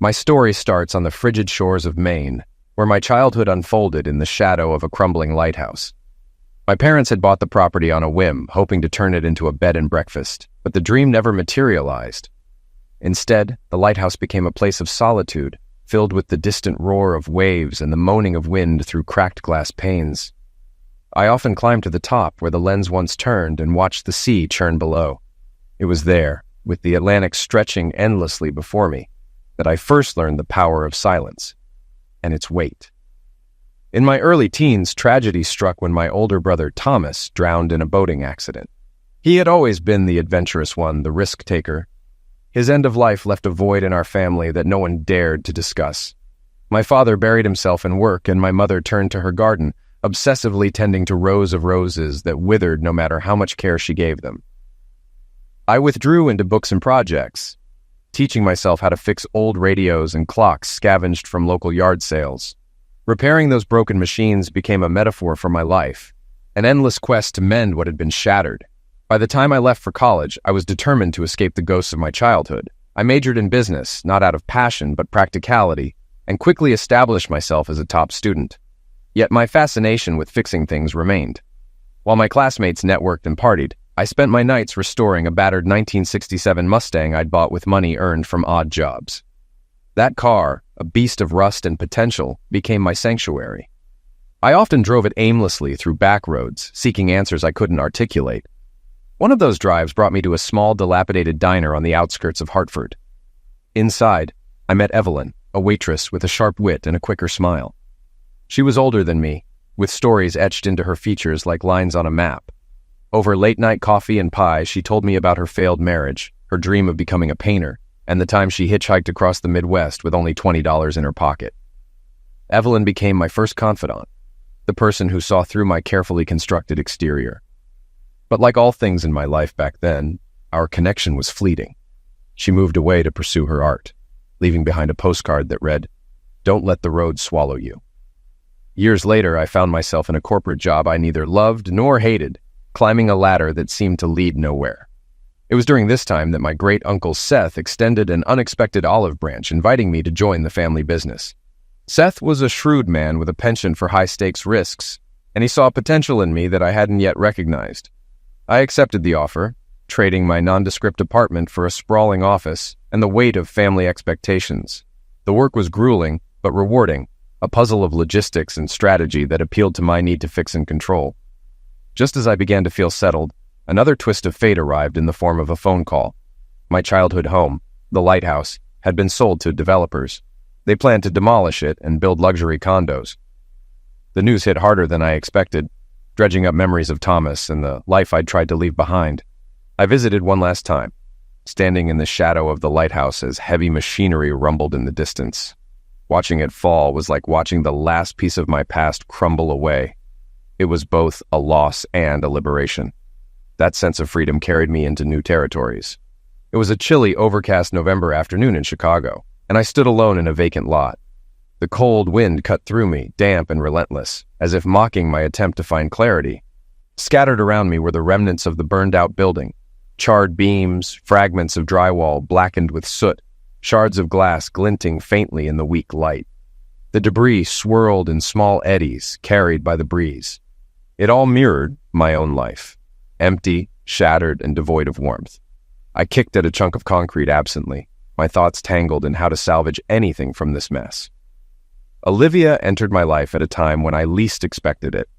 My story starts on the frigid shores of Maine, where my childhood unfolded in the shadow of a crumbling lighthouse. My parents had bought the property on a whim, hoping to turn it into a bed and breakfast, but the dream never materialized. Instead, the lighthouse became a place of solitude, filled with the distant roar of waves and the moaning of wind through cracked glass panes. I often climbed to the top where the lens once turned and watched the sea churn below. It was there, with the Atlantic stretching endlessly before me, that I first learned the power of silence and its weight. In my early teens, tragedy struck when my older brother Thomas drowned in a boating accident. He had always been the adventurous one, the risk-taker. His end of life left a void in our family that no one dared to discuss. My father buried himself in work, and my mother turned to her garden, obsessively tending to rows of roses that withered no matter how much care she gave them. I withdrew into books and projects, teaching myself how to fix old radios and clocks scavenged from local yard sales. Repairing those broken machines became a metaphor for my life, an endless quest to mend what had been shattered. By the time I left for college, I was determined to escape the ghosts of my childhood. I majored in business, not out of passion but practicality, and quickly established myself as a top student. Yet my fascination with fixing things remained. While my classmates networked and partied, I spent my nights restoring a battered 1967 Mustang I'd bought with money earned from odd jobs. That car, a beast of rust and potential, became my sanctuary. I often drove it aimlessly through back roads, seeking answers I couldn't articulate. One of those drives brought me to a small, dilapidated diner on the outskirts of Hartford. Inside, I met Evelyn, a waitress with a sharp wit and a quicker smile. She was older than me, with stories etched into her features like lines on a map. Over late-night coffee and pie, she told me about her failed marriage, her dream of becoming a painter, and the time she hitchhiked across the Midwest with only $20 in her pocket. Evelyn became my first confidant, the person who saw through my carefully constructed exterior. But like all things in my life back then, our connection was fleeting. She moved away to pursue her art, leaving behind a postcard that read, "Don't let the road swallow you." Years later, I found myself in a corporate job I neither loved nor hated, climbing a ladder that seemed to lead nowhere. It was during this time that my great-uncle Seth extended an unexpected olive branch, inviting me to join the family business. Seth was a shrewd man with a penchant for high-stakes risks, and he saw potential in me that I hadn't yet recognized. I accepted the offer, trading my nondescript apartment for a sprawling office and the weight of family expectations. The work was grueling, but rewarding, a puzzle of logistics and strategy that appealed to my need to fix and control. Just as I began to feel settled, another twist of fate arrived in the form of a phone call. My childhood home, the lighthouse, had been sold to developers. They planned to demolish it and build luxury condos. The news hit harder than I expected, dredging up memories of Thomas and the life I'd tried to leave behind. I visited one last time, standing in the shadow of the lighthouse as heavy machinery rumbled in the distance. Watching it fall was like watching the last piece of my past crumble away. It was both a loss and a liberation. That sense of freedom carried me into new territories. It was a chilly, overcast November afternoon in Chicago, and I stood alone in a vacant lot. The cold wind cut through me, damp and relentless, as if mocking my attempt to find clarity. Scattered around me were the remnants of the burned-out building, charred beams, fragments of drywall blackened with soot, shards of glass glinting faintly in the weak light. The debris swirled in small eddies, carried by the breeze. It all mirrored my own life, empty, shattered, and devoid of warmth. I kicked at a chunk of concrete absently, my thoughts tangled in how to salvage anything from this mess. Olivia entered my life at a time when I least expected it.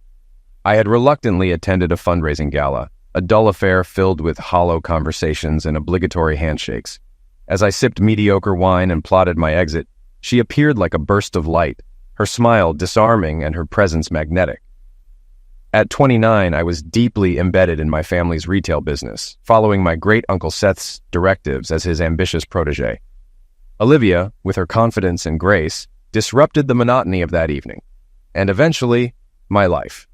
I had reluctantly attended a fundraising gala, a dull affair filled with hollow conversations and obligatory handshakes. As I sipped mediocre wine and plotted my exit, she appeared like a burst of light, her smile disarming and her presence magnetic. At 29, I was deeply embedded in my family's retail business, following my great-uncle Seth's directives as his ambitious protege. Olivia, with her confidence and grace, disrupted the monotony of that evening, and eventually, my life.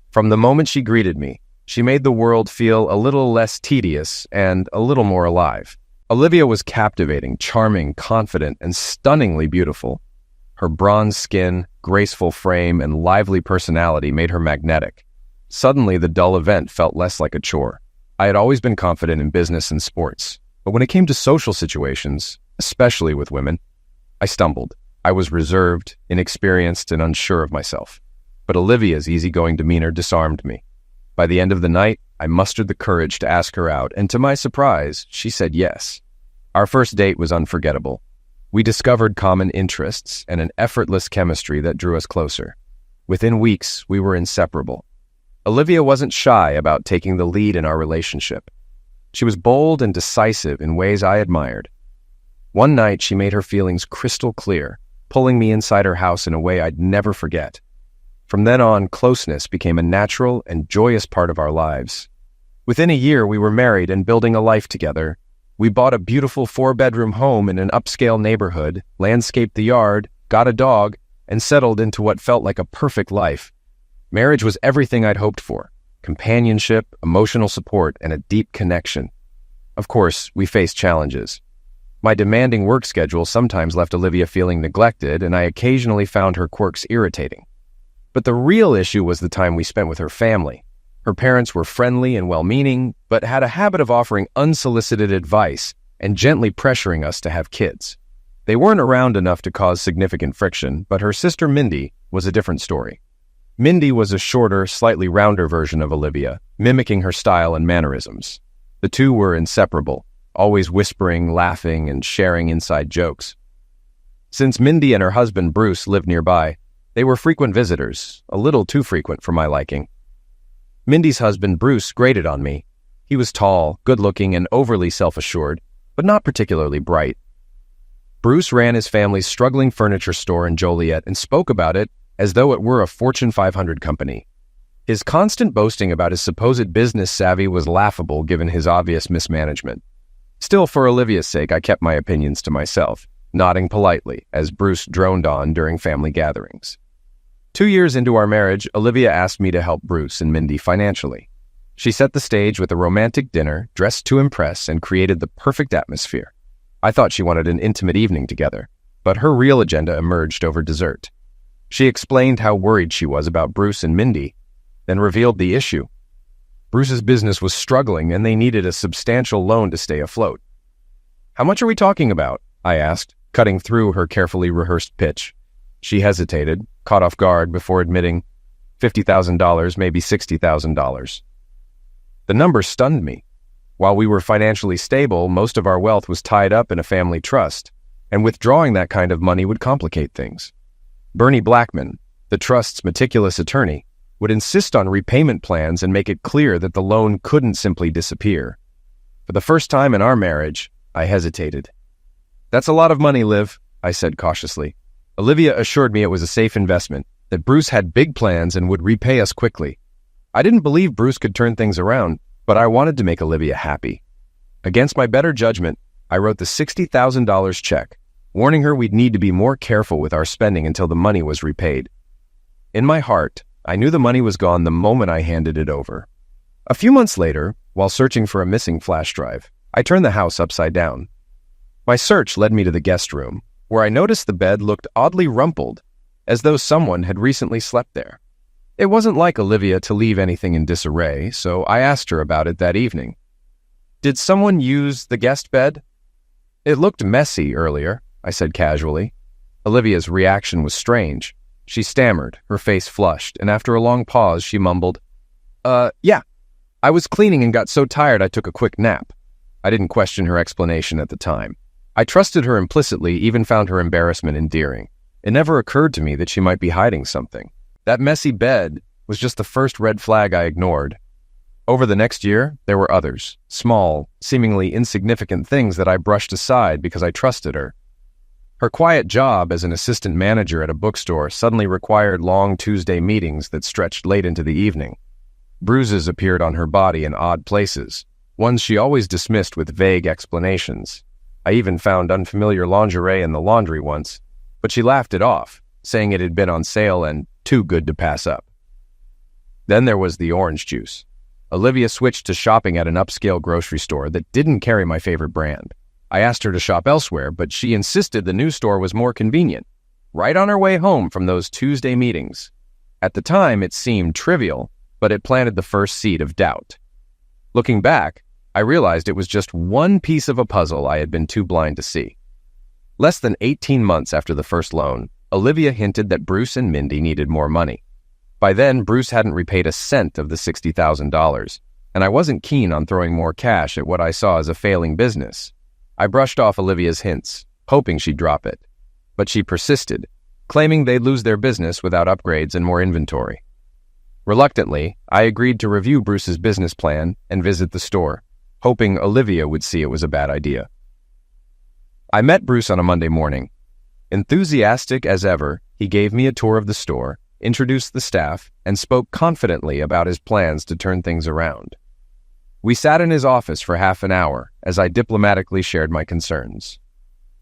From the moment she greeted me, she made the world feel a little less tedious and a little more alive. Olivia was captivating, charming, confident, and stunningly beautiful. Her bronze skin, graceful frame, and lively personality made her magnetic. Suddenly, the dull event felt less like a chore. I had always been confident in business and sports, but when it came to social situations, especially with women, I stumbled. I was reserved, inexperienced, and unsure of myself. But Olivia's easygoing demeanor disarmed me. By the end of the night, I mustered the courage to ask her out, and to my surprise, she said yes. Our first date was unforgettable. We discovered common interests and an effortless chemistry that drew us closer. Within weeks, we were inseparable. Olivia wasn't shy about taking the lead in our relationship. She was bold and decisive in ways I admired. One night, she made her feelings crystal clear, pulling me inside her house in a way I'd never forget. From then on, closeness became a natural and joyous part of our lives. Within a year, we were married and building a life together. We bought a beautiful 4-bedroom home in an upscale neighborhood, landscaped the yard, got a dog, and settled into what felt like a perfect life. Marriage was everything I'd hoped for: companionship, emotional support, and a deep connection. Of course, we faced challenges. My demanding work schedule sometimes left Olivia feeling neglected, and I occasionally found her quirks irritating. But the real issue was the time we spent with her family. Her parents were friendly and well-meaning, but had a habit of offering unsolicited advice and gently pressuring us to have kids. They weren't around enough to cause significant friction, but her sister Mindy was a different story. Mindy was a shorter, slightly rounder version of Olivia, mimicking her style and mannerisms. The two were inseparable, always whispering, laughing, and sharing inside jokes. Since Mindy and her husband Bruce lived nearby, they were frequent visitors, a little too frequent for my liking. Mindy's husband Bruce grated on me. He was tall, good-looking, and overly self-assured, but not particularly bright. Bruce ran his family's struggling furniture store in Joliet and spoke about it as though it were a Fortune 500 company. His constant boasting about his supposed business savvy was laughable given his obvious mismanagement. Still, for Olivia's sake, I kept my opinions to myself, nodding politely as Bruce droned on during family gatherings. 2 years into our marriage, Olivia asked me to help Bruce and Mindy financially. She set the stage with a romantic dinner, dressed to impress, and created the perfect atmosphere. I thought she wanted an intimate evening together, but her real agenda emerged over dessert. She explained how worried she was about Bruce and Mindy, then revealed the issue. Bruce's business was struggling and they needed a substantial loan to stay afloat. "How much are we talking about?" I asked, cutting through her carefully rehearsed pitch. She hesitated, caught off guard before admitting, $50,000, maybe $60,000. The number stunned me. While we were financially stable, most of our wealth was tied up in a family trust, and withdrawing that kind of money would complicate things. Bernie Blackman, the trust's meticulous attorney, would insist on repayment plans and make it clear that the loan couldn't simply disappear. For the first time in our marriage, I hesitated. "That's a lot of money, Liv," I said cautiously. Olivia assured me it was a safe investment, that Bruce had big plans and would repay us quickly. I didn't believe Bruce could turn things around, but I wanted to make Olivia happy. Against my better judgment, I wrote the $60,000 check, warning her we'd need to be more careful with our spending until the money was repaid. In my heart, I knew the money was gone the moment I handed it over. A few months later, while searching for a missing flash drive, I turned the house upside down. My search led me to the guest room, where I noticed the bed looked oddly rumpled, as though someone had recently slept there. It wasn't like Olivia to leave anything in disarray, so I asked her about it that evening. "Did someone use the guest bed?" "It looked messy earlier," I said casually. Olivia's reaction was strange. She stammered, her face flushed, and after a long pause, she mumbled, Yeah. I was cleaning and got so tired I took a quick nap." I didn't question her explanation at the time. I trusted her implicitly, even found her embarrassment endearing. It never occurred to me that she might be hiding something. That messy bed was just the first red flag I ignored. Over the next year, there were others, small, seemingly insignificant things that I brushed aside because I trusted her. Her quiet job as an assistant manager at a bookstore suddenly required long Tuesday meetings that stretched late into the evening. Bruises appeared on her body in odd places, ones she always dismissed with vague explanations. I even found unfamiliar lingerie in the laundry once, but she laughed it off, saying it had been on sale and too good to pass up. Then there was the orange juice. Olivia switched to shopping at an upscale grocery store that didn't carry my favorite brand. I asked her to shop elsewhere, but she insisted the new store was more convenient, right on her way home from those Tuesday meetings. At the time, it seemed trivial, but it planted the first seed of doubt. Looking back, I realized it was just one piece of a puzzle I had been too blind to see. Less than 18 months after the first loan, Olivia hinted that Bruce and Mindy needed more money. By then, Bruce hadn't repaid a cent of the $60,000, and I wasn't keen on throwing more cash at what I saw as a failing business. I brushed off Olivia's hints, hoping she'd drop it. But she persisted, claiming they'd lose their business without upgrades and more inventory. Reluctantly, I agreed to review Bruce's business plan and visit the store, hoping Olivia would see it was a bad idea. I met Bruce on a Monday morning. Enthusiastic as ever, he gave me a tour of the store, introduced the staff, and spoke confidently about his plans to turn things around. We sat in his office for half an hour as I diplomatically shared my concerns.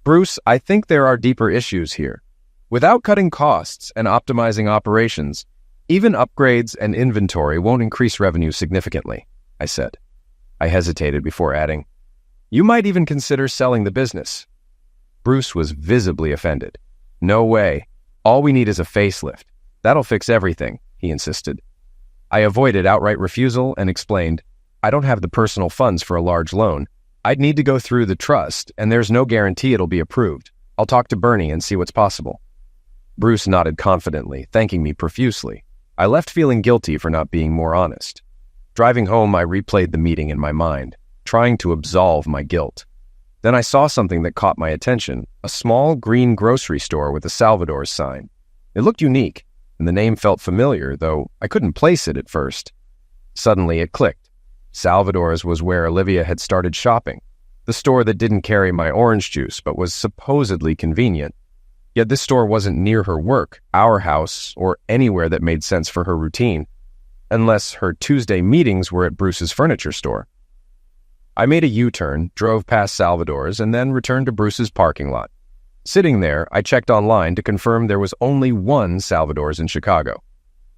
"Bruce, I think there are deeper issues here. Without cutting costs and optimizing operations, even upgrades and inventory won't increase revenue significantly," I said. I hesitated before adding, "You might even consider selling the business." Bruce was visibly offended. "No way. All we need is a facelift. That'll fix everything," he insisted. I avoided outright refusal and explained, "I don't have the personal funds for a large loan. I'd need to go through the trust, and there's no guarantee it'll be approved. I'll talk to Bernie and see what's possible." Bruce nodded confidently, thanking me profusely. I left feeling guilty for not being more honest. Driving home, I replayed the meeting in my mind, trying to absolve my guilt. Then I saw something that caught my attention, a small green grocery store with a Salvador's sign. It looked unique, and the name felt familiar, though I couldn't place it at first. Suddenly it clicked. Salvador's was where Olivia had started shopping, the store that didn't carry my orange juice but was supposedly convenient. Yet this store wasn't near her work, our house, or anywhere that made sense for her routine, unless her Tuesday meetings were at Bruce's furniture store. I made a U-turn, drove past Salvador's, and then returned to Bruce's parking lot. Sitting there, I checked online to confirm there was only one Salvador's in Chicago.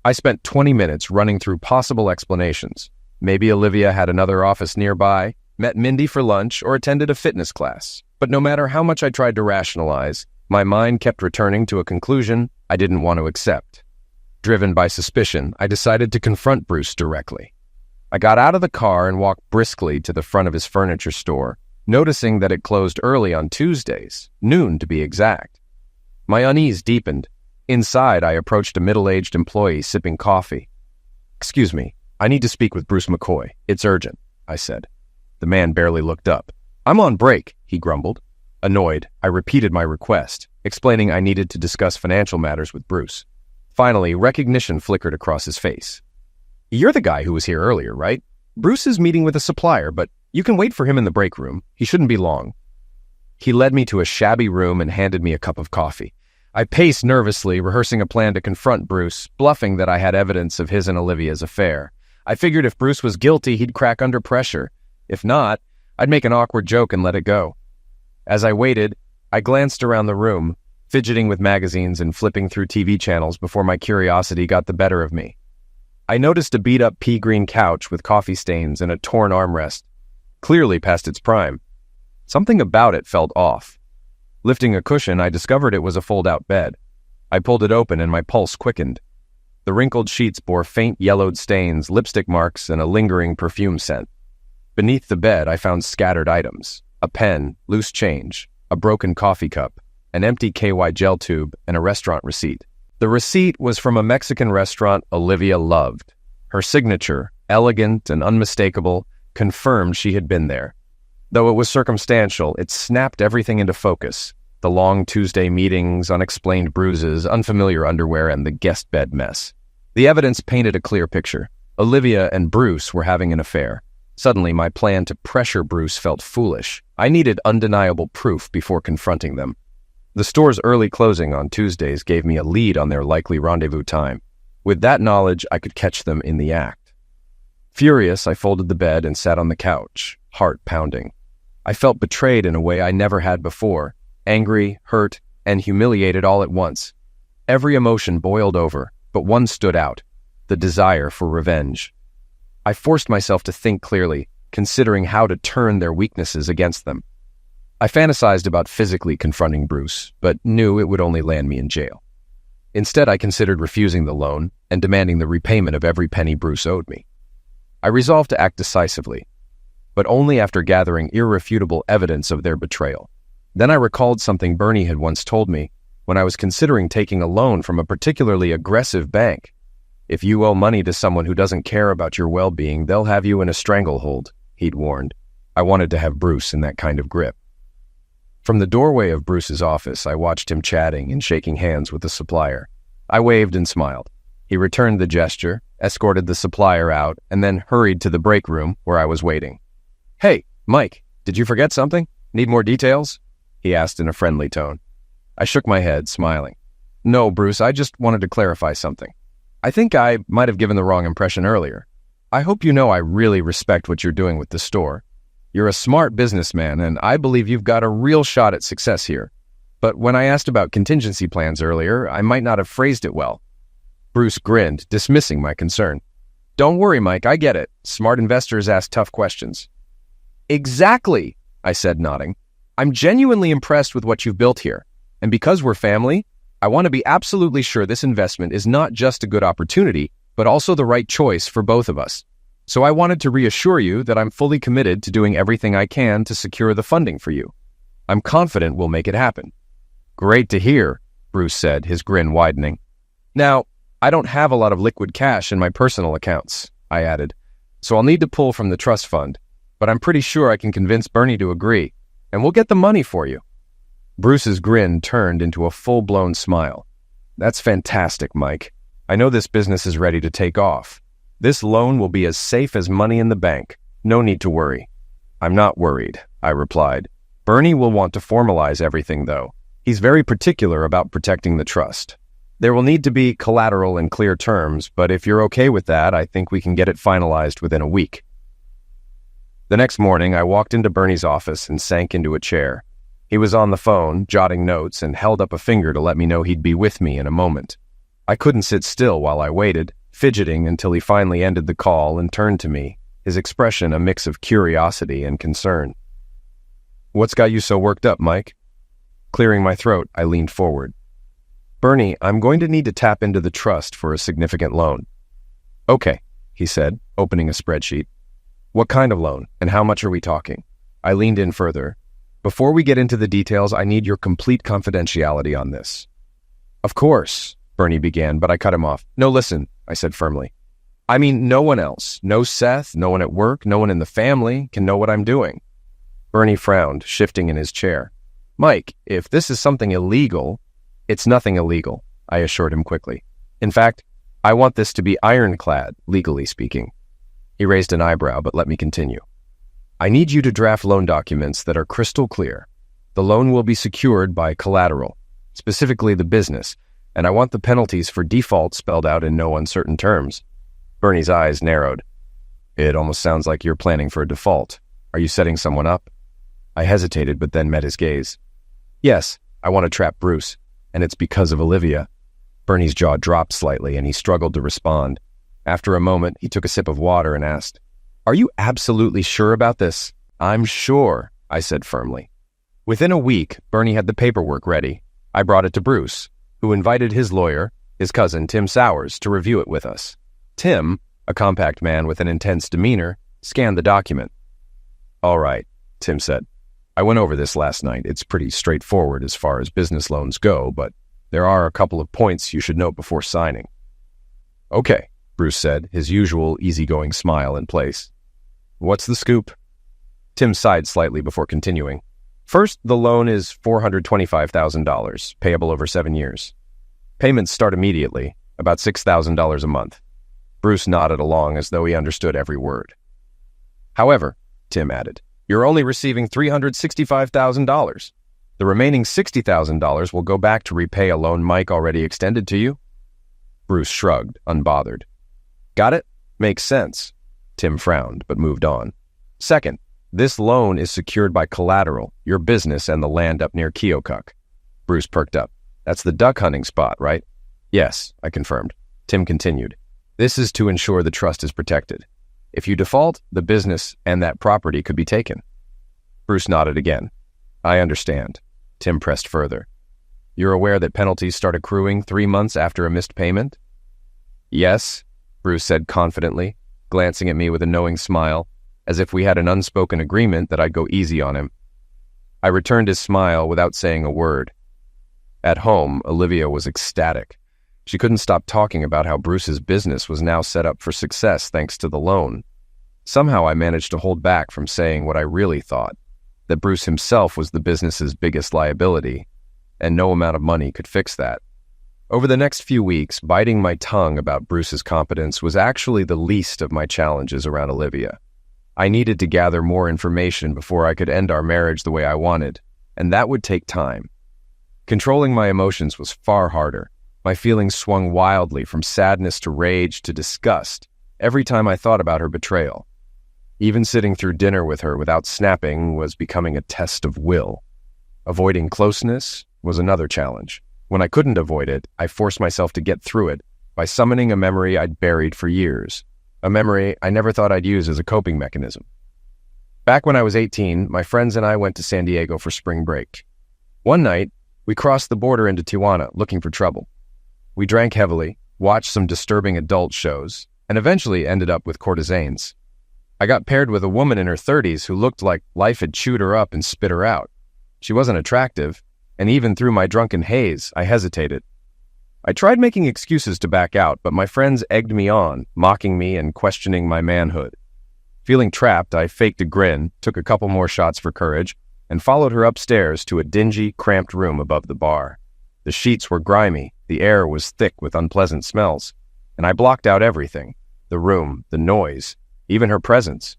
I spent 20 minutes running through possible explanations. Maybe Olivia had another office nearby, met Mindy for lunch, or attended a fitness class. But no matter how much I tried to rationalize, my mind kept returning to a conclusion I didn't want to accept. Driven by suspicion, I decided to confront Bruce directly. I got out of the car and walked briskly to the front of his furniture store, noticing that it closed early on Tuesdays, noon to be exact. My unease deepened. Inside, I approached a middle-aged employee sipping coffee. "Excuse me, I need to speak with Bruce McCoy. It's urgent," I said. The man barely looked up. "I'm on break," he grumbled. Annoyed, I repeated my request, explaining I needed to discuss financial matters with Bruce. Finally, recognition flickered across his face. "You're the guy who was here earlier, right? Bruce is meeting with a supplier, but you can wait for him in the break room. He shouldn't be long." He led me to a shabby room and handed me a cup of coffee. I paced nervously, rehearsing a plan to confront Bruce, bluffing that I had evidence of his and Olivia's affair. I figured if Bruce was guilty, he'd crack under pressure. If not, I'd make an awkward joke and let it go. As I waited, I glanced around the room, fidgeting with magazines and flipping through TV channels before my curiosity got the better of me. I noticed a beat-up pea-green couch with coffee stains and a torn armrest, clearly past its prime. Something about it felt off. Lifting a cushion, I discovered it was a fold-out bed. I pulled it open and my pulse quickened. The wrinkled sheets bore faint yellowed stains, lipstick marks, and a lingering perfume scent. Beneath the bed, I found scattered items: a pen, loose change, a broken coffee cup, an empty KY gel tube, and a restaurant receipt. The receipt was from a Mexican restaurant Olivia loved. Her signature, elegant and unmistakable, confirmed she had been there. Though it was circumstantial, it snapped everything into focus: the long Tuesday meetings, unexplained bruises, unfamiliar underwear, and the guest bed mess. The evidence painted a clear picture. Olivia and Bruce were having an affair. Suddenly, my plan to pressure Bruce felt foolish. I needed undeniable proof before confronting them. The store's early closing on Tuesdays gave me a lead on their likely rendezvous time. With that knowledge, I could catch them in the act. Furious, I folded the bed and sat on the couch, heart pounding. I felt betrayed in a way I never had before, angry, hurt, and humiliated all at once. Every emotion boiled over, but one stood out: the desire for revenge. I forced myself to think clearly, considering how to turn their weaknesses against them. I fantasized about physically confronting Bruce, but knew it would only land me in jail. Instead, I considered refusing the loan and demanding the repayment of every penny Bruce owed me. I resolved to act decisively, but only after gathering irrefutable evidence of their betrayal. Then I recalled something Bernie had once told me when I was considering taking a loan from a particularly aggressive bank. If you owe money to someone who doesn't care about your well-being, they'll have you in a stranglehold, he'd warned. I wanted to have Bruce in that kind of grip. From the doorway of Bruce's office, I watched him chatting and shaking hands with the supplier. I waved and smiled. He returned the gesture, escorted the supplier out, and then hurried to the break room where I was waiting. "Hey, Mike, did you forget something? Need more details?" he asked in a friendly tone. I shook my head, smiling. "No, Bruce, I just wanted to clarify something. I think I might have given the wrong impression earlier. I hope you know I really respect what you're doing with the store. You're a smart businessman, and I believe you've got a real shot at success here. But when I asked about contingency plans earlier, I might not have phrased it well." Bruce grinned, dismissing my concern. "Don't worry, Mike, I get it. Smart investors ask tough questions." "Exactly," I said, nodding. "I'm genuinely impressed with what you've built here. And because we're family, I want to be absolutely sure this investment is not just a good opportunity, but also the right choice for both of us. So I wanted to reassure you that I'm fully committed to doing everything I can to secure the funding for you. I'm confident we'll make it happen." "Great to hear," Bruce said, his grin widening. "Now, I don't have a lot of liquid cash in my personal accounts," I added, "so I'll need to pull from the trust fund, but I'm pretty sure I can convince Bernie to agree, and we'll get the money for you." Bruce's grin turned into a full-blown smile. "That's fantastic, Mike. I know this business is ready to take off. This loan will be as safe as money in the bank. No need to worry." "I'm not worried," I replied. "Bernie will want to formalize everything, though. He's very particular about protecting the trust. There will need to be collateral and clear terms, but if you're okay with that, I think we can get it finalized within a week." The next morning, I walked into Bernie's office and sank into a chair. He was on the phone, jotting notes, and held up a finger to let me know he'd be with me in a moment. I couldn't sit still while I waited, fidgeting until he finally ended the call and turned to me, his expression a mix of curiosity and concern. "What's got you so worked up, Mike?" Clearing my throat, I leaned forward. "Bernie, I'm going to need to tap into the trust for a significant loan." "Okay," he said, opening a spreadsheet. "What kind of loan, and how much are we talking?" I leaned in further. "Before we get into the details, I need your complete confidentiality on this." "Of course," Bernie began, but I cut him off. "No, listen," I said firmly. "I mean, no one else, no Seth, no one at work, no one in the family can know what I'm doing." Bernie frowned, shifting in his chair. "Mike, if this is something illegal—" "It's nothing illegal," I assured him quickly. "In fact, I want this to be ironclad, legally speaking." He raised an eyebrow, but let me continue. "I need you to draft loan documents that are crystal clear. The loan will be secured by collateral, specifically the business, and I want the penalties for default spelled out in no uncertain terms." Bernie's eyes narrowed. "It almost sounds like you're planning for a default. Are you setting someone up?" I hesitated, but then met his gaze. "Yes, I want to trap Bruce, and it's because of Olivia." Bernie's jaw dropped slightly, and he struggled to respond. After a moment, he took a sip of water and asked, "Are you absolutely sure about this?" "I'm sure," I said firmly. Within a week, Bernie had the paperwork ready. I brought it to Bruce, who invited his lawyer, his cousin Tim Sowers, to review it with us. Tim, a compact man with an intense demeanor, scanned the document. "All right," Tim said. "I went over this last night. It's pretty straightforward as far as business loans go, but there are a couple of points you should note before signing." "Okay," Bruce said, his usual easygoing smile in place. "What's the scoop?" Tim sighed slightly before continuing. "First, the loan is $425,000, payable over 7 years. Payments start immediately, about $6,000 a month." Bruce nodded along as though he understood every word. "However," Tim added, "you're only receiving $365,000. The remaining $60,000 will go back to repay a loan Mike already extended to you." Bruce shrugged, unbothered. "Got it? Makes sense." Tim frowned, but moved on. "Second, this loan is secured by collateral, your business and the land up near Keokuk." Bruce perked up. "That's the duck hunting spot, right?" "Yes," I confirmed. Tim continued. "This is to ensure the trust is protected. If you default, the business and that property could be taken." Bruce nodded again. "I understand." Tim pressed further. "You're aware that penalties start accruing 3 months after a missed payment?" "Yes," Bruce said confidently, glancing at me with a knowing smile, as if we had an unspoken agreement that I'd go easy on him. I returned his smile without saying a word. At home, Olivia was ecstatic. She couldn't stop talking about how Bruce's business was now set up for success thanks to the loan. Somehow I managed to hold back from saying what I really thought, that Bruce himself was the business's biggest liability, and no amount of money could fix that. Over the next few weeks, biting my tongue about Bruce's competence was actually the least of my challenges around Olivia. I needed to gather more information before I could end our marriage the way I wanted, and that would take time. Controlling my emotions was far harder. My feelings swung wildly from sadness to rage to disgust every time I thought about her betrayal. Even sitting through dinner with her without snapping was becoming a test of will. Avoiding closeness was another challenge. When I couldn't avoid it, I forced myself to get through it by summoning a memory I'd buried for years, a memory I never thought I'd use as a coping mechanism. Back when I was 18, my friends and I went to San Diego for spring break. One night, we crossed the border into Tijuana looking for trouble. We drank heavily, watched some disturbing adult shows, and eventually ended up with courtesans. I got paired with a woman in her 30s who looked like life had chewed her up and spit her out. She wasn't attractive, and even through my drunken haze, I hesitated. I tried making excuses to back out, but my friends egged me on, mocking me and questioning my manhood. Feeling trapped, I faked a grin, took a couple more shots for courage, and followed her upstairs to a dingy, cramped room above the bar. The sheets were grimy, the air was thick with unpleasant smells, and I blocked out everything: the room, the noise, even her presence.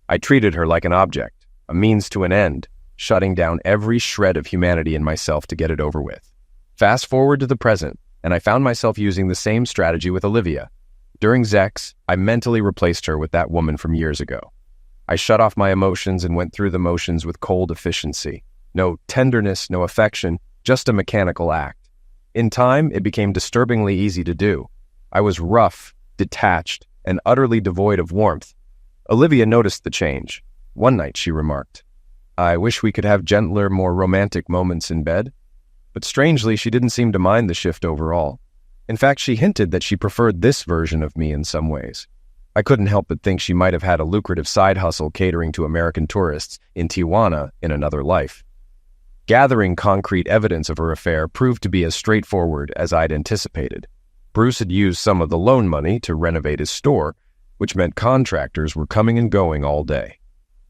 I treated her like an object, a means to an end, shutting down every shred of humanity in myself to get it over with. Fast forward to the present, and I found myself using the same strategy with Olivia. During Zex, I mentally replaced her with that woman from years ago. I shut off my emotions and went through the motions with cold efficiency. No tenderness, no affection, just a mechanical act. In time, it became disturbingly easy to do. I was rough, detached, and utterly devoid of warmth. Olivia noticed the change. One night she remarked, "I wish we could have gentler, more romantic moments in bed." But strangely, she didn't seem to mind the shift overall. In fact, she hinted that she preferred this version of me in some ways. I couldn't help but think she might have had a lucrative side hustle catering to American tourists in Tijuana in another life. Gathering concrete evidence of her affair proved to be as straightforward as I'd anticipated. Bruce had used some of the loan money to renovate his store, which meant contractors were coming and going all day.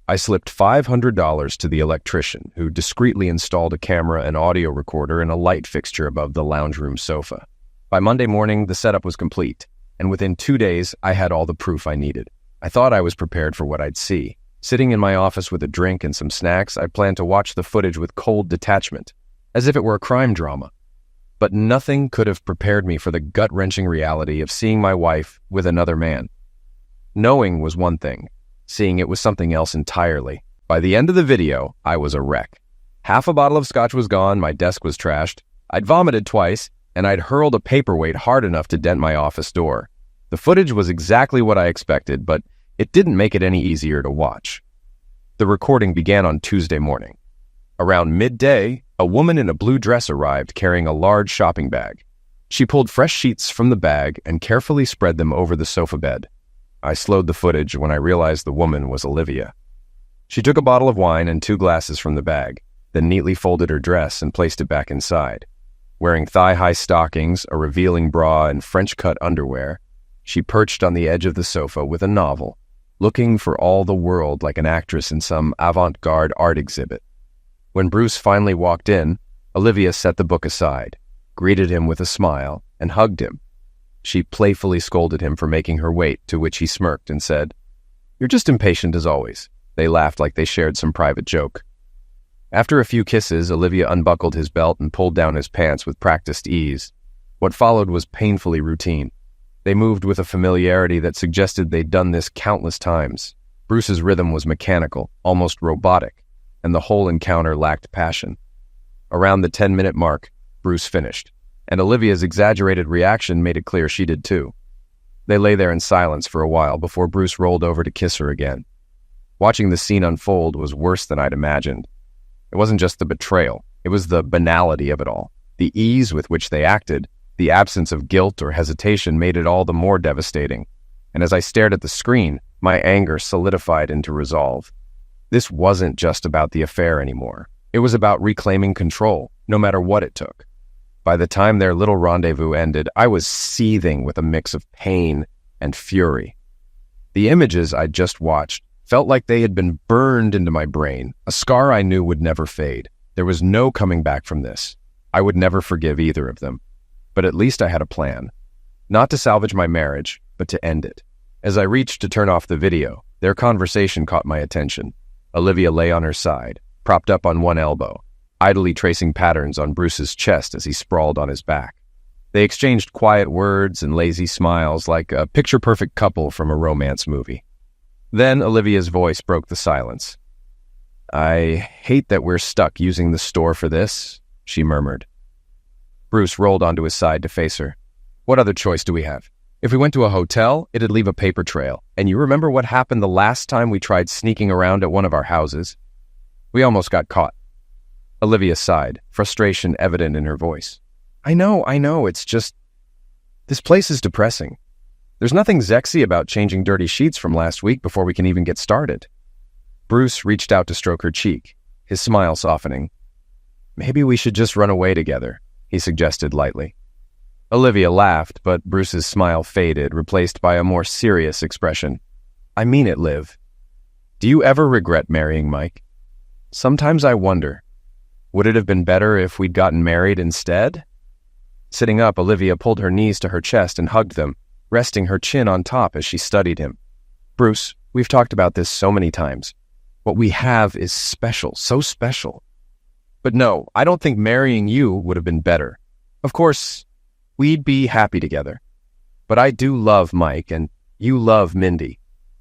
I slipped $500 to the electrician, who discreetly installed a camera and audio recorder and a light fixture above the lounge room sofa. By Monday morning, the setup was complete, and within 2 days, I had all the proof I needed. I thought I was prepared for what I'd see. Sitting in my office with a drink and some snacks, I planned to watch the footage with cold detachment, as if it were a crime drama. But nothing could have prepared me for the gut-wrenching reality of seeing my wife with another man. Knowing was one thing. Seeing it was something else entirely. By the end of the video, I was a wreck. Half a bottle of scotch was gone, my desk was trashed, I'd vomited twice, and I'd hurled a paperweight hard enough to dent my office door. The footage was exactly what I expected, but it didn't make it any easier to watch. The recording began on Tuesday morning. Around midday, a woman in a blue dress arrived carrying a large shopping bag. She pulled fresh sheets from the bag and carefully spread them over the sofa bed. I slowed the footage when I realized the woman was Olivia. She took a bottle of wine and 2 glasses from the bag, then neatly folded her dress and placed it back inside. Wearing thigh-high stockings, a revealing bra, and French-cut underwear, she perched on the edge of the sofa with a novel, looking for all the world like an actress in some avant-garde art exhibit. When Bruce finally walked in, Olivia set the book aside, greeted him with a smile, and hugged him. She playfully scolded him for making her wait, to which he smirked and said, "You're just impatient as always." They laughed like they shared some private joke. After a few kisses, Olivia unbuckled his belt and pulled down his pants with practiced ease. What followed was painfully routine. They moved with a familiarity that suggested they'd done this countless times. Bruce's rhythm was mechanical, almost robotic, and the whole encounter lacked passion. Around the 10-minute mark, Bruce finished, and Olivia's exaggerated reaction made it clear she did too. They lay there in silence for a while before Bruce rolled over to kiss her again. Watching the scene unfold was worse than I'd imagined. It wasn't just the betrayal, it was the banality of it all. The ease with which they acted, the absence of guilt or hesitation made it all the more devastating. And as I stared at the screen, my anger solidified into resolve. This wasn't just about the affair anymore. It was about reclaiming control, no matter what it took. By the time their little rendezvous ended, I was seething with a mix of pain and fury. The images I'd just watched felt like they had been burned into my brain, a scar I knew would never fade. There was no coming back from this. I would never forgive either of them. But at least I had a plan. Not to salvage my marriage, but to end it. As I reached to turn off the video, their conversation caught my attention. Olivia lay on her side, propped up on one elbow, idly tracing patterns on Bruce's chest as he sprawled on his back. They exchanged quiet words and lazy smiles like a picture-perfect couple from a romance movie. Then Olivia's voice broke the silence. "I hate that we're stuck using the store for this," she murmured. Bruce rolled onto his side to face her. "What other choice do we have? If we went to a hotel, it'd leave a paper trail. And you remember what happened the last time we tried sneaking around at one of our houses? We almost got caught." Olivia sighed, frustration evident in her voice. I know, it's just... This place is depressing. There's nothing sexy about changing dirty sheets from last week before we can even get started." Bruce reached out to stroke her cheek, his smile softening. "Maybe we should just run away together," he suggested lightly. Olivia laughed, but Bruce's smile faded, replaced by a more serious expression. "I mean it, Liv. Do you ever regret marrying Mike? Sometimes I wonder, would it have been better if we'd gotten married instead?" Sitting up, Olivia pulled her knees to her chest and hugged them, resting her chin on top as she studied him. "Bruce, we've talked about this so many times. What we have is special, so special. But no, I don't think marrying you would have been better. Of course, we'd be happy together. But I do love Mike, and you love Mindy."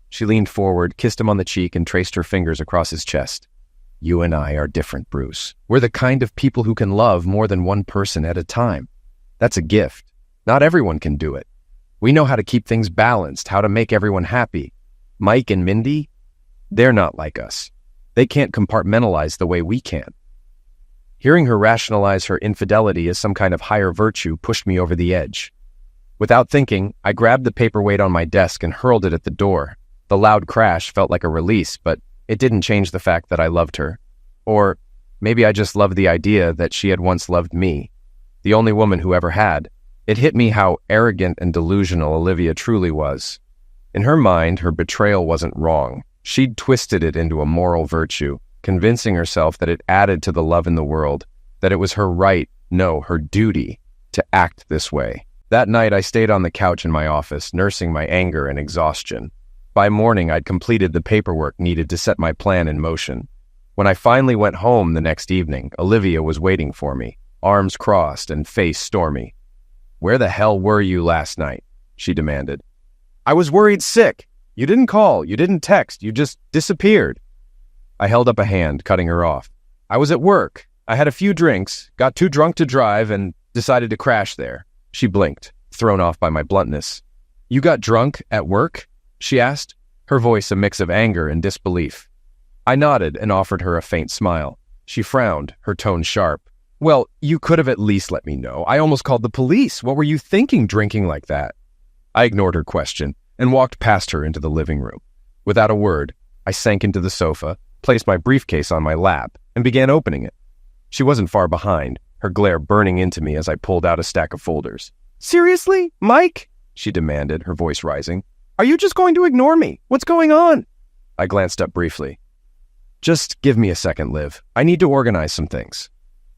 She leaned forward, kissed him on the cheek, and traced her fingers across his chest. "You and I are different, Bruce. We're the kind of people who can love more than one person at a time. That's a gift. Not everyone can do it. We know how to keep things balanced, how to make everyone happy. Mike and Mindy, they're not like us. They can't compartmentalize the way we can." Hearing her rationalize her infidelity as some kind of higher virtue pushed me over the edge. Without thinking, I grabbed the paperweight on my desk and hurled it at the door. The loud crash felt like a release, but it didn't change the fact that I loved her. Or maybe I just loved the idea that she had once loved me, the only woman who ever had. It hit me how arrogant and delusional Olivia truly was. In her mind, her betrayal wasn't wrong. She'd twisted it into a moral virtue, convincing herself that it added to the love in the world, that it was her right, no, her duty, to act this way. That night, I stayed on the couch in my office, nursing my anger and exhaustion. By morning, I'd completed the paperwork needed to set my plan in motion. When I finally went home the next evening, Olivia was waiting for me, arms crossed and face stormy. "Where the hell were you last night?" she demanded. "I was worried sick. You didn't call, you didn't text, you just disappeared." I held up a hand, cutting her off. "I was at work. I had a few drinks, got too drunk to drive, and decided to crash there." She blinked, thrown off by my bluntness. "You got drunk at work?" she asked, her voice a mix of anger and disbelief. I nodded and offered her a faint smile. She frowned, her tone sharp. "Well, you could have at least let me know. I almost called the police. What were you thinking drinking like that?" I ignored her question and walked past her into the living room. Without a word, I sank into the sofa, placed my briefcase on my lap, and began opening it. She wasn't far behind, her glare burning into me as I pulled out a stack of folders. "Seriously, Mike?" she demanded, her voice rising. "Are you just going to ignore me? What's going on?" I glanced up briefly. "Just give me a second, Liv. I need to organize some things."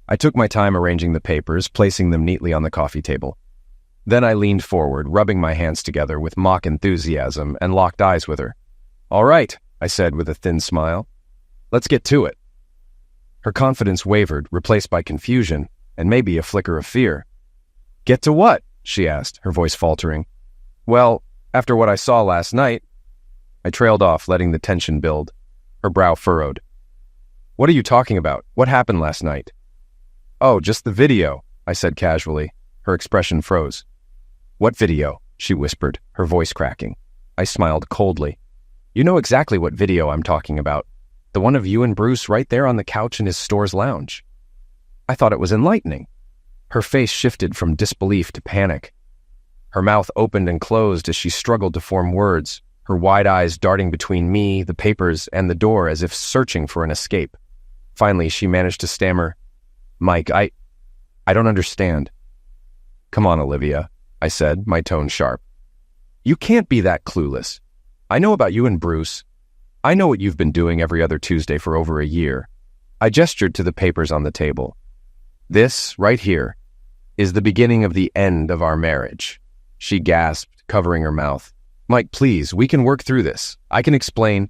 I took my time arranging the papers, placing them neatly on the coffee table. Then I leaned forward, rubbing my hands together with mock enthusiasm, and locked eyes with her. "All right," I said with a thin smile. "Let's get to it." Her confidence wavered, replaced by confusion, and maybe a flicker of fear. "Get to what?" she asked, her voice faltering. "Well, after what I saw last night..." I trailed off, letting the tension build. Her brow furrowed. "What are you talking about? What happened last night?" "Oh, just the video," I said casually. Her expression froze. "What video?" she whispered, her voice cracking. I smiled coldly. "You know exactly what video I'm talking about. The one of you and Bruce right there on the couch in his store's lounge." I thought it was enlightening. Her face shifted from disbelief to panic. Her mouth opened and closed as she struggled to form words, her wide eyes darting between me, the papers, and the door as if searching for an escape. Finally, she managed to stammer, "Mike, I don't understand." "Come on, Olivia," I said, my tone sharp. "You can't be that clueless. I know about you and Bruce. I know what you've been doing every other Tuesday for over a year." I gestured to the papers on the table. "This, right here, is the beginning of the end of our marriage." She gasped, covering her mouth. "Mike, please, we can work through this. I can explain."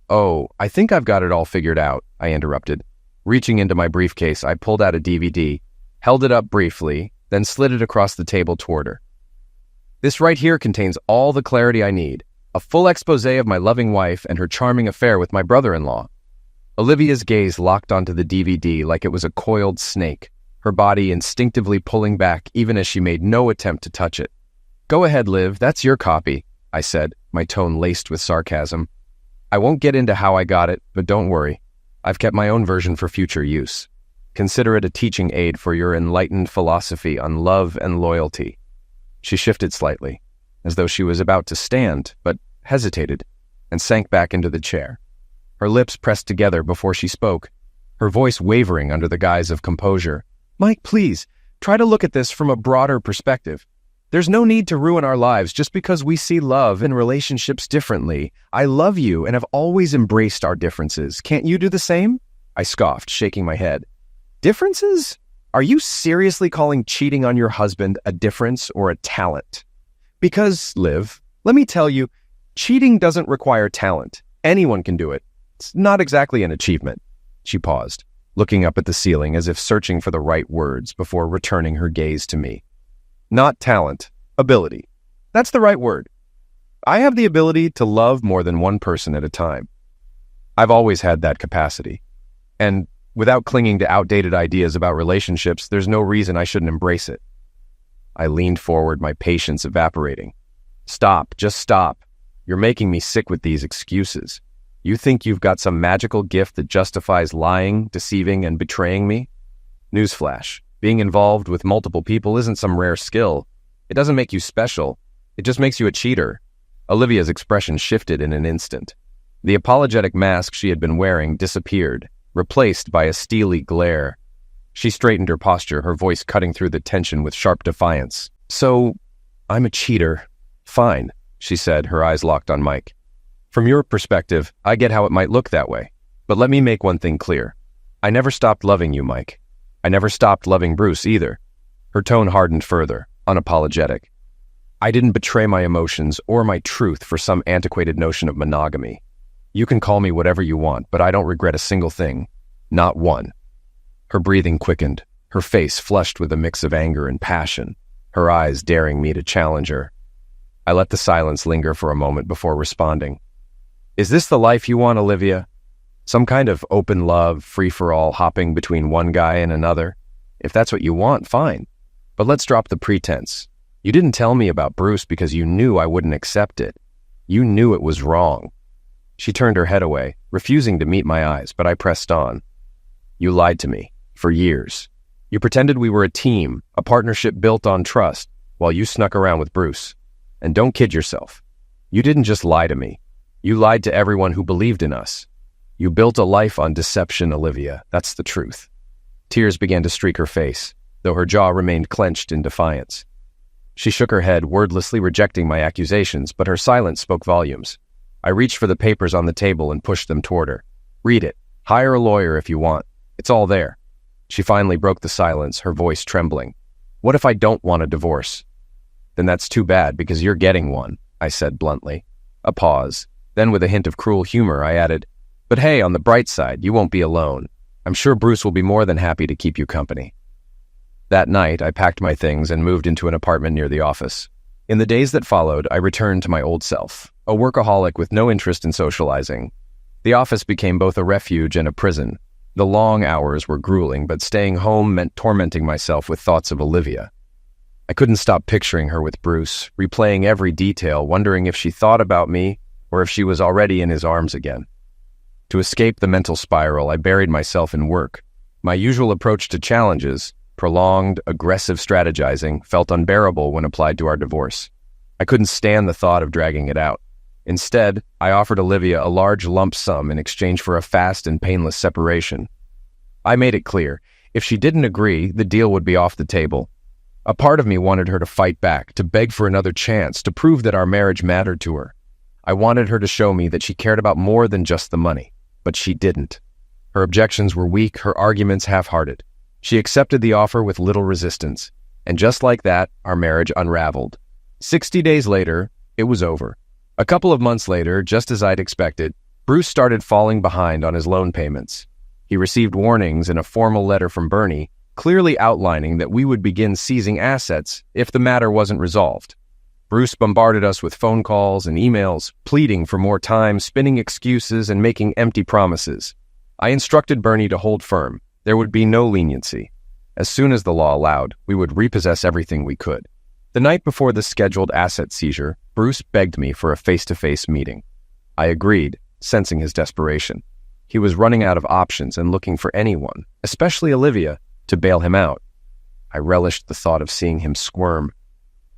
"Oh, I think I've got it all figured out," I interrupted. Reaching into my briefcase, I pulled out a DVD, held it up briefly, then slid it across the table toward her. "This right here contains all the clarity I need. A full expose of my loving wife and her charming affair with my brother-in-law." Olivia's gaze locked onto the DVD like it was a coiled snake, her body instinctively pulling back even as she made no attempt to touch it. "Go ahead, Liv, that's your copy," I said, my tone laced with sarcasm. "I won't get into how I got it, but don't worry. I've kept my own version for future use. Consider it a teaching aid for your enlightened philosophy on love and loyalty." She shifted slightly, as though she was about to stand, but hesitated, and sank back into the chair. Her lips pressed together before she spoke, her voice wavering under the guise of composure. "Mike, please, try to look at this from a broader perspective. There's no need to ruin our lives just because we see love and relationships differently. I love you and have always embraced our differences. Can't you do the same?" I scoffed, shaking my head. "Differences? Are you seriously calling cheating on your husband a difference or a talent? Because, Liv, let me tell you, cheating doesn't require talent. Anyone can do it. It's not exactly an achievement." She paused, looking up at the ceiling as if searching for the right words before returning her gaze to me. "Not talent, ability. That's the right word. I have the ability to love more than one person at a time. I've always had that capacity. And without clinging to outdated ideas about relationships, there's no reason I shouldn't embrace it." I leaned forward, my patience evaporating. "Stop, just stop. You're making me sick with these excuses. You think you've got some magical gift that justifies lying, deceiving, and betraying me? Newsflash. Being involved with multiple people isn't some rare skill. It doesn't make you special. It just makes you a cheater." Olivia's expression shifted in an instant. The apologetic mask she had been wearing disappeared, replaced by a steely glare. She straightened her posture, her voice cutting through the tension with sharp defiance. "So, I'm a cheater. Fine," she said, her eyes locked on Mike. "From your perspective, I get how it might look that way. But let me make one thing clear. I never stopped loving you, Mike. I never stopped loving Bruce either." Her tone hardened further, unapologetic. "I didn't betray my emotions or my truth for some antiquated notion of monogamy. You can call me whatever you want, but I don't regret a single thing. Not one." Her breathing quickened, her face flushed with a mix of anger and passion, her eyes daring me to challenge her. I let the silence linger for a moment before responding. "Is this the life you want, Olivia? Some kind of open love, free-for-all hopping between one guy and another? If that's what you want, fine. But let's drop the pretense. You didn't tell me about Bruce because you knew I wouldn't accept it. You knew it was wrong." She turned her head away, refusing to meet my eyes, but I pressed on. "You lied to me, for years. You pretended we were a team, a partnership built on trust, while you snuck around with Bruce. And don't kid yourself. You didn't just lie to me. You lied to everyone who believed in us. You built a life on deception, Olivia. That's the truth." Tears began to streak her face, though her jaw remained clenched in defiance. She shook her head, wordlessly rejecting my accusations, but her silence spoke volumes. I reached for the papers on the table and pushed them toward her. "Read it. Hire a lawyer if you want. It's all there." She finally broke the silence, her voice trembling. "What if I don't want a divorce?" "Then that's too bad, because you're getting one," I said bluntly. A pause. Then with a hint of cruel humor, I added, "But hey, on the bright side, you won't be alone. I'm sure Bruce will be more than happy to keep you company." That night, I packed my things and moved into an apartment near the office. In the days that followed, I returned to my old self, a workaholic with no interest in socializing. The office became both a refuge and a prison. The long hours were grueling, but staying home meant tormenting myself with thoughts of Olivia. I couldn't stop picturing her with Bruce, replaying every detail, wondering if she thought about me or if she was already in his arms again. To escape the mental spiral, I buried myself in work. My usual approach to challenges, prolonged, aggressive strategizing, felt unbearable when applied to our divorce. I couldn't stand the thought of dragging it out. Instead, I offered Olivia a large lump sum in exchange for a fast and painless separation. I made it clear, if she didn't agree, the deal would be off the table. A part of me wanted her to fight back, to beg for another chance, to prove that our marriage mattered to her. I wanted her to show me that she cared about more than just the money, but she didn't. Her objections were weak, her arguments half-hearted. She accepted the offer with little resistance, and just like that, our marriage unraveled. 60 days later, it was over. A couple of months later, just as I'd expected, Bruce started falling behind on his loan payments. He received warnings in a formal letter from Bernie, clearly outlining that we would begin seizing assets if the matter wasn't resolved. Bruce bombarded us with phone calls and emails, pleading for more time, spinning excuses, and making empty promises. I instructed Bernie to hold firm. There would be no leniency. As soon as the law allowed, we would repossess everything we could. The night before the scheduled asset seizure, Bruce begged me for a face-to-face meeting. I agreed, sensing his desperation. He was running out of options and looking for anyone, especially Olivia, to bail him out. I relished the thought of seeing him squirm.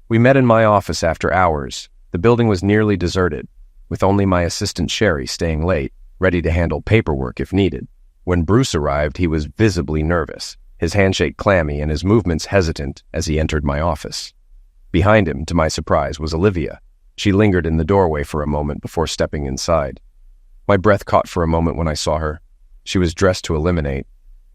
We met in my office after hours. The building was nearly deserted, with only my assistant Sherry staying late, ready to handle paperwork if needed. When Bruce arrived, he was visibly nervous, his handshake clammy and his movements hesitant as he entered my office. Behind him, to my surprise, was Olivia. She lingered in the doorway for a moment before stepping inside. My breath caught for a moment when I saw her. She was dressed to eliminate,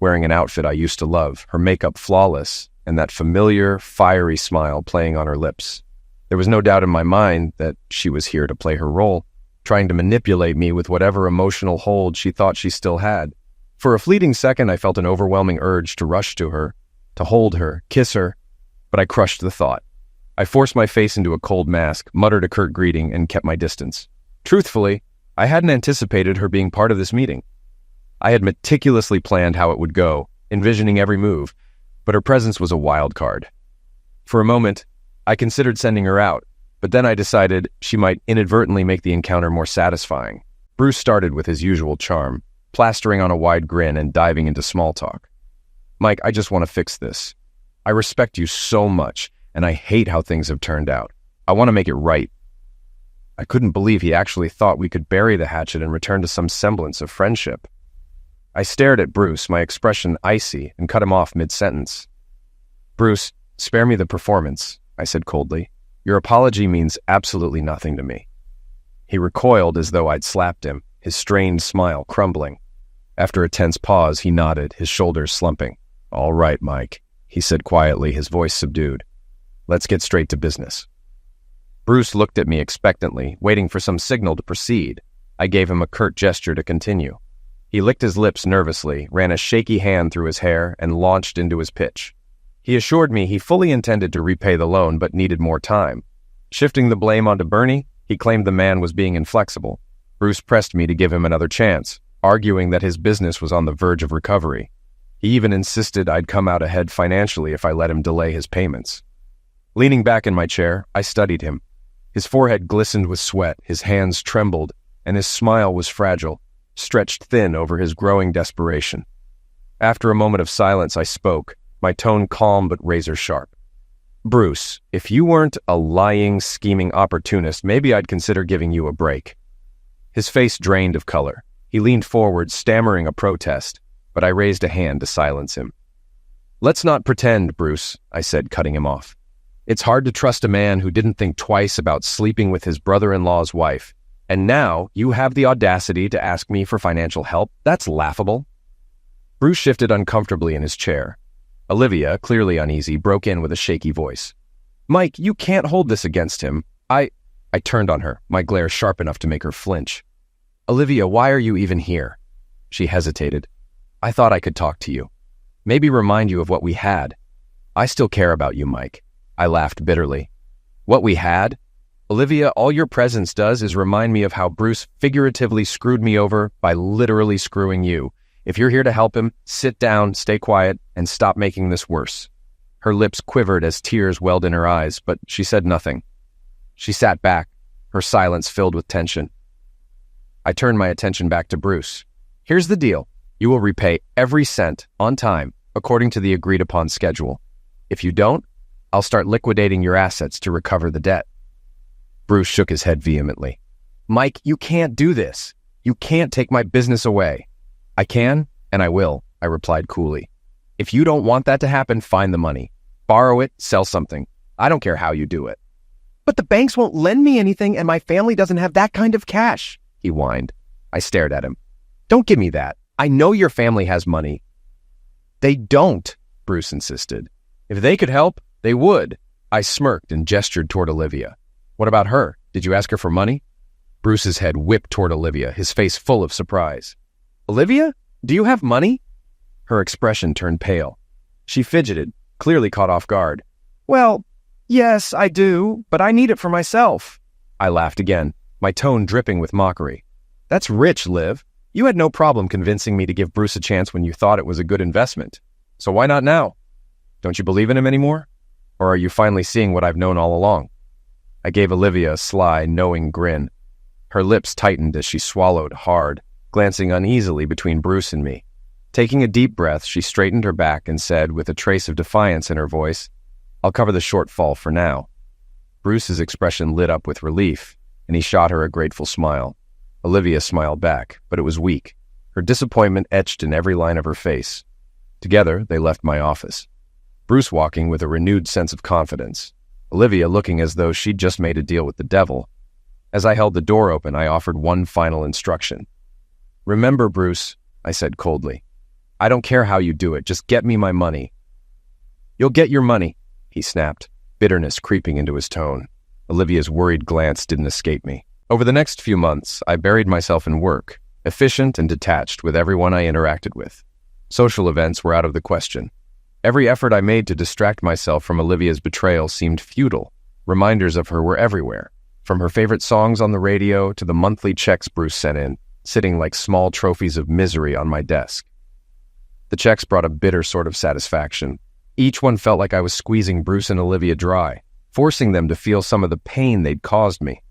wearing an outfit I used to love, her makeup flawless, and that familiar, fiery smile playing on her lips. There was no doubt in my mind that she was here to play her role, trying to manipulate me with whatever emotional hold she thought she still had. For a fleeting second, I felt an overwhelming urge to rush to her, to hold her, kiss her, but I crushed the thought. I forced my face into a cold mask, muttered a curt greeting, and kept my distance. Truthfully, I hadn't anticipated her being part of this meeting. I had meticulously planned how it would go, envisioning every move, but her presence was a wild card. For a moment, I considered sending her out, but then I decided she might inadvertently make the encounter more satisfying. Bruce started with his usual charm, plastering on a wide grin and diving into small talk. "Mike, I just want to fix this. I respect you so much, and I hate how things have turned out. I want to make it right." I couldn't believe he actually thought we could bury the hatchet and return to some semblance of friendship. I stared at Bruce, my expression icy, and cut him off mid-sentence. "Bruce, spare me the performance," I said coldly. "Your apology means absolutely nothing to me." He recoiled as though I'd slapped him, his strained smile crumbling. After a tense pause, he nodded, his shoulders slumping. "All right, Mike," he said quietly, his voice subdued. "Let's get straight to business." Bruce looked at me expectantly, waiting for some signal to proceed. I gave him a curt gesture to continue. He licked his lips nervously, ran a shaky hand through his hair, and launched into his pitch. He assured me he fully intended to repay the loan but needed more time. Shifting the blame onto Bernie, he claimed the man was being inflexible. Bruce pressed me to give him another chance, arguing that his business was on the verge of recovery. He even insisted I'd come out ahead financially if I let him delay his payments. Leaning back in my chair, I studied him. His forehead glistened with sweat, his hands trembled, and his smile was fragile, stretched thin over his growing desperation. After a moment of silence, I spoke, my tone calm but razor-sharp. "Bruce, if you weren't a lying, scheming opportunist, maybe I'd consider giving you a break." His face drained of color. He leaned forward, stammering a protest, but I raised a hand to silence him. "Let's not pretend, Bruce," I said, cutting him off. "It's hard to trust a man who didn't think twice about sleeping with his brother-in-law's wife. And now you have the audacity to ask me for financial help? That's laughable." Bruce shifted uncomfortably in his chair. Olivia, clearly uneasy, broke in with a shaky voice. "Mike, you can't hold this against him. I turned on her, my glare sharp enough to make her flinch. "Olivia, why are you even here?" She hesitated. "I thought I could talk to you. Maybe remind you of what we had. I still care about you, Mike." I laughed bitterly. "What we had? Olivia, all your presence does is remind me of how Bruce figuratively screwed me over by literally screwing you. If you're here to help him, sit down, stay quiet, and stop making this worse." Her lips quivered as tears welled in her eyes, but she said nothing. She sat back, her silence filled with tension. I turned my attention back to Bruce. "Here's the deal. You will repay every cent, on time, according to the agreed-upon schedule. If you don't, I'll start liquidating your assets to recover the debt." Bruce shook his head vehemently. Mike, you can't do this. You can't take my business away. I can, and I will, I replied coolly. If you don't want that to happen, find the money. Borrow it, sell something. I don't care how you do it. But the banks won't lend me anything, and my family doesn't have that kind of cash, he whined. I stared at him. Don't give me that. I know your family has money. They don't, Bruce insisted. If they could help, they would. I smirked and gestured toward Olivia. What about her? Did you ask her for money? Bruce's head whipped toward Olivia, his face full of surprise. Olivia? Do you have money? Her expression turned pale. She fidgeted, clearly caught off guard. Well, yes, I do, but I need it for myself. I laughed again, my tone dripping with mockery. That's rich, Liv. You had no problem convincing me to give Bruce a chance when you thought it was a good investment. So why not now? Don't you believe in him anymore? Or are you finally seeing what I've known all along? I gave Olivia a sly, knowing grin. Her lips tightened as she swallowed hard, glancing uneasily between Bruce and me. Taking a deep breath, she straightened her back and said, with a trace of defiance in her voice, I'll cover the shortfall for now. Bruce's expression lit up with relief, and he shot her a grateful smile. Olivia smiled back, but it was weak, her disappointment etched in every line of her face. Together, they left my office. Bruce walking with a renewed sense of confidence, Olivia looking as though she'd just made a deal with the devil. As I held the door open, I offered one final instruction. Remember, Bruce, I said coldly, I don't care how you do it, just get me my money. You'll get your money, he snapped, bitterness creeping into his tone. Olivia's worried glance didn't escape me. Over the next few months, I buried myself in work, efficient and detached with everyone I interacted with. Social events were out of the question. Every effort I made to distract myself from Olivia's betrayal seemed futile. Reminders of her were everywhere, from her favorite songs on the radio to the monthly checks Bruce sent in, sitting like small trophies of misery on my desk. The checks brought a bitter sort of satisfaction. Each one felt like I was squeezing Bruce and Olivia dry, forcing them to feel some of the pain they'd caused me.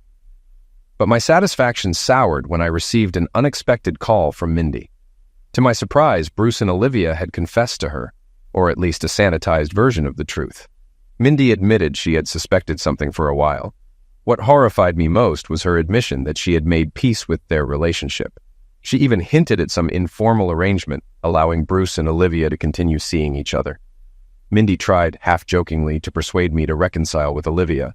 But my satisfaction soured when I received an unexpected call from Mindy. To my surprise, Bruce and Olivia had confessed to her, or at least a sanitized version of the truth. Mindy admitted she had suspected something for a while. What horrified me most was her admission that she had made peace with their relationship. She even hinted at some informal arrangement, allowing Bruce and Olivia to continue seeing each other. Mindy tried, half-jokingly, to persuade me to reconcile with Olivia.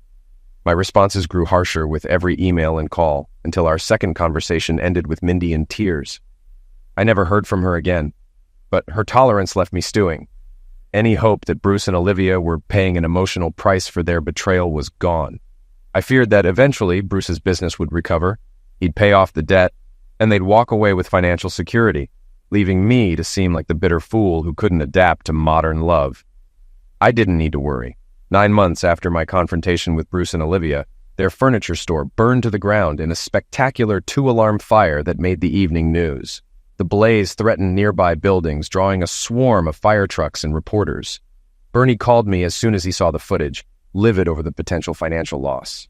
My responses grew harsher with every email and call, until our second conversation ended with Mindy in tears. I never heard from her again, but her tolerance left me stewing. Any hope that Bruce and Olivia were paying an emotional price for their betrayal was gone. I feared that eventually Bruce's business would recover, he'd pay off the debt, and they'd walk away with financial security, leaving me to seem like the bitter fool who couldn't adapt to modern love. I didn't need to worry. 9 months after my confrontation with Bruce and Olivia, their furniture store burned to the ground in a spectacular 2-alarm fire that made the evening news. The blaze threatened nearby buildings, drawing a swarm of fire trucks and reporters. Bernie called me as soon as he saw the footage, livid over the potential financial loss.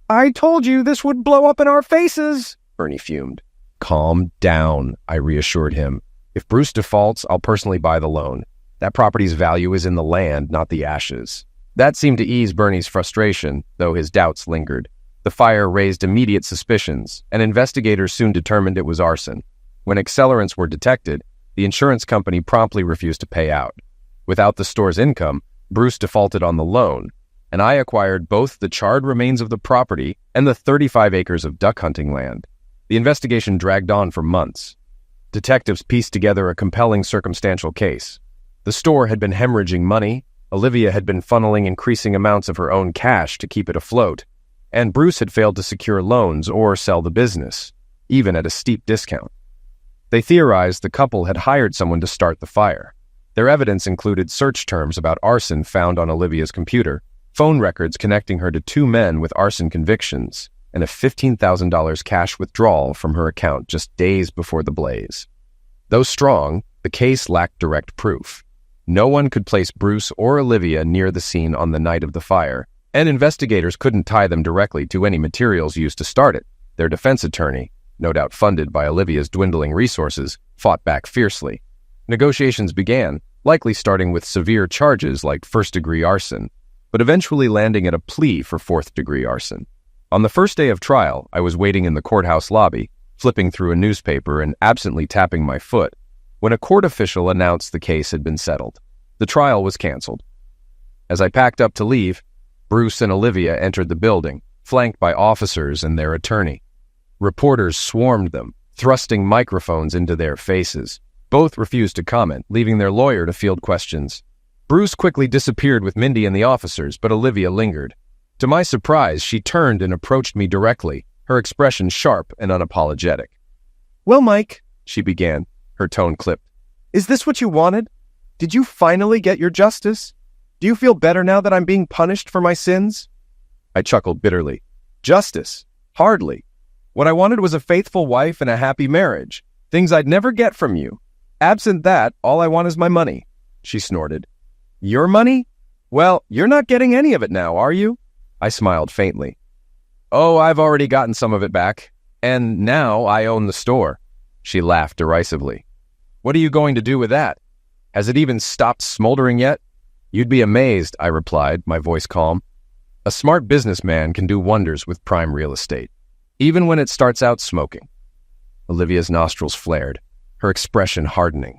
I told you this would blow up in our faces, Bernie fumed. Calm down, I reassured him. If Bruce defaults, I'll personally buy the loan. That property's value is in the land, not the ashes. That seemed to ease Bernie's frustration, though his doubts lingered. The fire raised immediate suspicions, and investigators soon determined it was arson. When accelerants were detected, the insurance company promptly refused to pay out. Without the store's income, Bruce defaulted on the loan, and I acquired both the charred remains of the property and the 35 acres of duck hunting land. The investigation dragged on for months. Detectives pieced together a compelling circumstantial case. The store had been hemorrhaging money, Olivia had been funneling increasing amounts of her own cash to keep it afloat, and Bruce had failed to secure loans or sell the business, even at a steep discount. They theorized the couple had hired someone to start the fire. Their evidence included search terms about arson found on Olivia's computer, phone records connecting her to 2 men with arson convictions, and a $15,000 cash withdrawal from her account just days before the blaze. Though strong, the case lacked direct proof. No one could place Bruce or Olivia near the scene on the night of the fire, and investigators couldn't tie them directly to any materials used to start it. Their defense attorney, no doubt funded by Olivia's dwindling resources, fought back fiercely. Negotiations began, likely starting with severe charges like first-degree arson, but eventually landing at a plea for fourth-degree arson. On the first day of trial, I was waiting in the courthouse lobby, flipping through a newspaper and absently tapping my foot, when a court official announced the case had been settled. The trial was canceled. As I packed up to leave, Bruce and Olivia entered the building, flanked by officers and their attorney. Reporters swarmed them, thrusting microphones into their faces. Both refused to comment, leaving their lawyer to field questions. Bruce quickly disappeared with Mindy and the officers, but Olivia lingered. To my surprise, she turned and approached me directly, her expression sharp and unapologetic. "Well, Mike," she began, her tone clipped. "is this what you wanted? Did you finally get your justice? Do you feel better now that I'm being punished for my sins?" I chuckled bitterly. Justice? Hardly. What I wanted was a faithful wife and a happy marriage, things I'd never get from you. Absent that, all I want is my money, she snorted. Your money? Well, you're not getting any of it now, are you? I smiled faintly. Oh, I've already gotten some of it back, and now I own the store. She laughed derisively. What are you going to do with that? Has it even stopped smoldering yet? You'd be amazed, I replied, my voice calm. A smart businessman can do wonders with prime real estate, even when it starts out smoking. Olivia's nostrils flared, her expression hardening.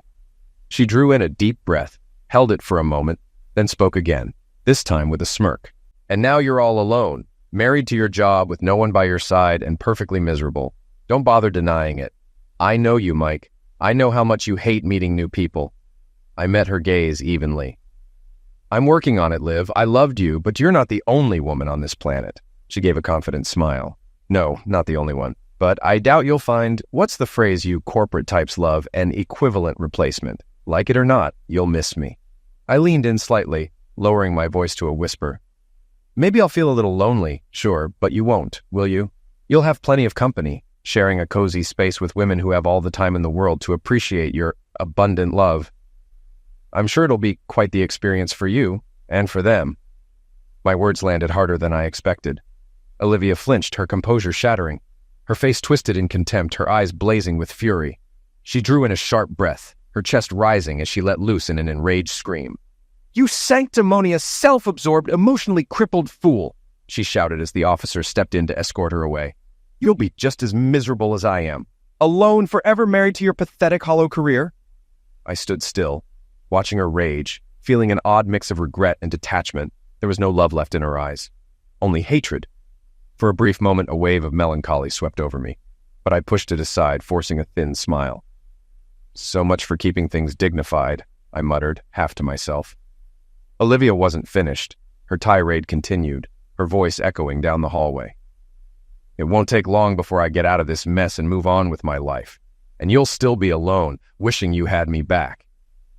She drew in a deep breath, held it for a moment, then spoke again, this time with a smirk. And now you're all alone, married to your job with no one by your side and perfectly miserable. Don't bother denying it. I know you, Mike. I know how much you hate meeting new people. I met her gaze evenly. I'm working on it, Liv. I loved you, but you're not the only woman on this planet. She gave a confident smile. No, not the only one. But I doubt you'll find, what's the phrase you corporate types love, an equivalent replacement. Like it or not, you'll miss me. I leaned in slightly, lowering my voice to a whisper. Maybe I'll feel a little lonely, sure, but you won't, will you? You'll have plenty of company, sharing a cozy space with women who have all the time in the world to appreciate your abundant love. I'm sure it'll be quite the experience for you, and for them. My words landed harder than I expected. Olivia flinched, her composure shattering. Her face twisted in contempt, her eyes blazing with fury. She drew in a sharp breath, her chest rising as she let loose in an enraged scream. You sanctimonious, self-absorbed, emotionally crippled fool, she shouted as the officer stepped in to escort her away. You'll be just as miserable as I am. Alone, forever married to your pathetic hollow career. I stood still, watching her rage, feeling an odd mix of regret and detachment. There was no love left in her eyes, only hatred. For a brief moment, a wave of melancholy swept over me, but I pushed it aside, forcing a thin smile. So much for keeping things dignified, I muttered, half to myself. Olivia wasn't finished. Her tirade continued, her voice echoing down the hallway. It won't take long before I get out of this mess and move on with my life. And you'll still be alone, wishing you had me back.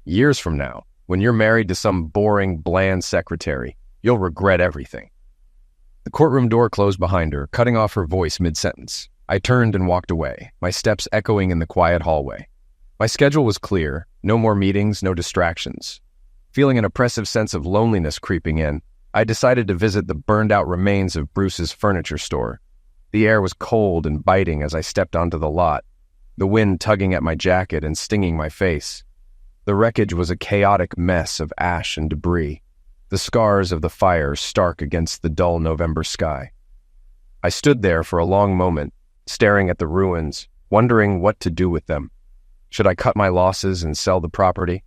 Years from now, when you're married to some boring, bland secretary, you'll regret everything. The courtroom door closed behind her, cutting off her voice mid-sentence. I turned and walked away, my steps echoing in the quiet hallway. My schedule was clear, no more meetings, no distractions. Feeling an oppressive sense of loneliness creeping in, I decided to visit the burned-out remains of Bruce's furniture store. The air was cold and biting as I stepped onto the lot, the wind tugging at my jacket and stinging my face. The wreckage was a chaotic mess of ash and debris, the scars of the fire stark against the dull November sky. I stood there for a long moment, staring at the ruins, wondering what to do with them. Should I cut my losses and sell the property?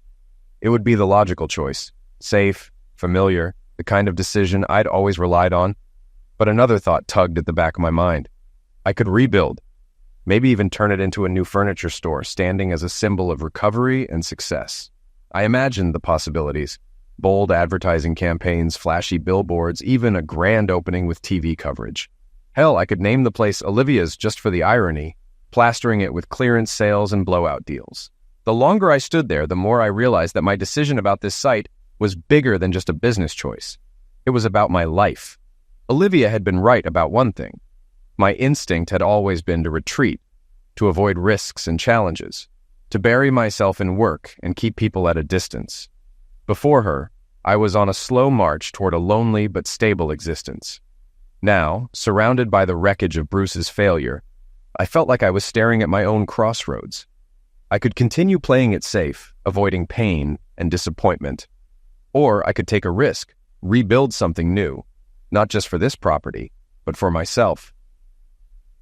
It would be the logical choice, safe, familiar, the kind of decision I'd always relied on. But another thought tugged at the back of my mind. I could rebuild, maybe even turn it into a new furniture store, standing as a symbol of recovery and success. I imagined the possibilities. Bold advertising campaigns, flashy billboards, even a grand opening with TV coverage. Hell, I could name the place Olivia's just for the irony, plastering it with clearance sales and blowout deals. The longer I stood there, the more I realized that my decision about this site was bigger than just a business choice. It was about my life. Olivia had been right about one thing. My instinct had always been to retreat, to avoid risks and challenges, to bury myself in work and keep people at a distance. Before her, I was on a slow march toward a lonely but stable existence. Now, surrounded by the wreckage of Bruce's failure, I felt like I was staring at my own crossroads. I could continue playing it safe, avoiding pain and disappointment. Or I could take a risk, rebuild something new, not just for this property, but but for myself.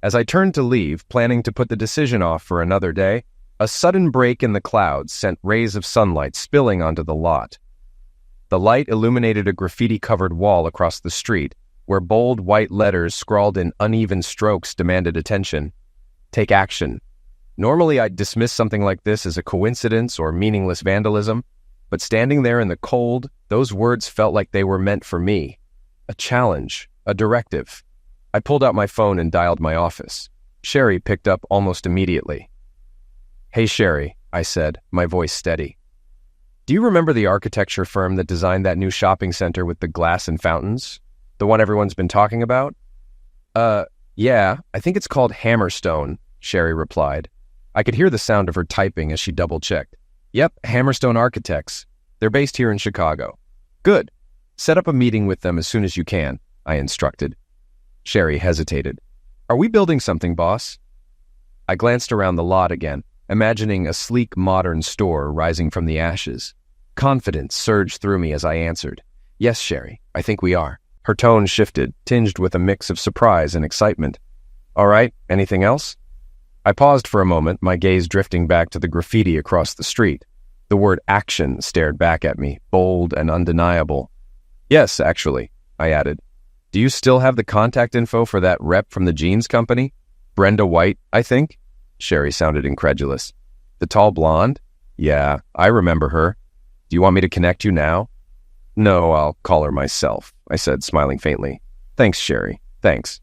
As I turned to leave, planning to put the decision off for another day, a sudden break in the clouds sent rays of sunlight spilling onto the lot. The light illuminated a graffiti-covered wall across the street, where bold white letters scrawled in uneven strokes demanded attention. Take action. Normally, I'd dismiss something like this as a coincidence or meaningless vandalism, but standing there in the cold, those words felt like they were meant for me. A challenge, a directive. I pulled out my phone and dialed my office. Sherry picked up almost immediately. "Hey, Sherry," I said, my voice steady. "Do you remember the architecture firm that designed that new shopping center with the glass and fountains? The one everyone's been talking about?" Yeah, I think it's called Hammerstone," Sherry replied. I could hear the sound of her typing as she double-checked. "Yep, Hammerstone Architects. They're based here in Chicago." "Good. Set up a meeting with them as soon as you can," I instructed. Sherry hesitated. "Are we building something, boss?" I glanced around the lot again, imagining a sleek, modern store rising from the ashes. Confidence surged through me as I answered. "Yes, Sherry, I think we are." Her tone shifted, tinged with a mix of surprise and excitement. "All right, anything else?" I paused for a moment, my gaze drifting back to the graffiti across the street. The word action stared back at me, bold and undeniable. "Yes, actually," I added. "Do you still have the contact info for that rep from the jeans company? Brenda White, I think?" Sherry sounded incredulous. "The tall blonde? Yeah, I remember her. Do you want me to connect you now?" "No, I'll call her myself," I said, smiling faintly. "Thanks, Sherry. Thanks."